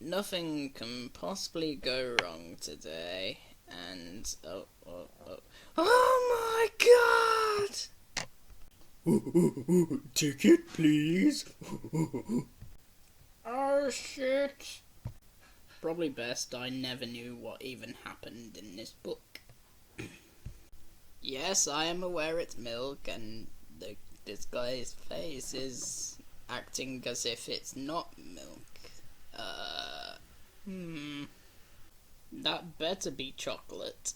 nothing can possibly go wrong today. And oh my god! Ticket, please. Oh shit! Probably best I never knew what even happened in this book. Yes, I am aware it's milk, and this guy's face is acting as if it's not milk. That better be chocolate.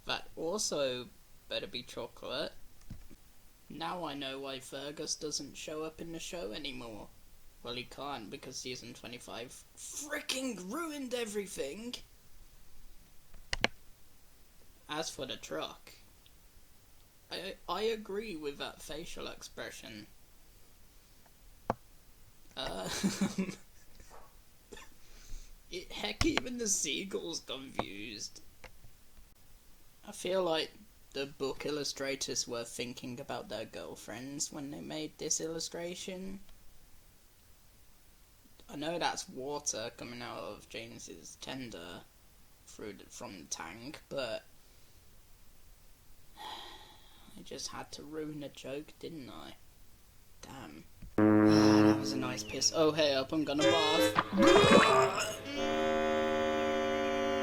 That also better be chocolate. Now I know why Fergus doesn't show up in the show anymore. Well, he can't because season 25 freaking ruined everything. As for the truck, I agree with that facial expression. Heck, even the seagull's confused. I feel like the book illustrators were thinking about their girlfriends when they made this illustration. I know that's water coming out of James's tender from the tank, but I just had to ruin a joke, didn't I? Damn. That was a nice piss. Oh, hey up, I'm gonna barf.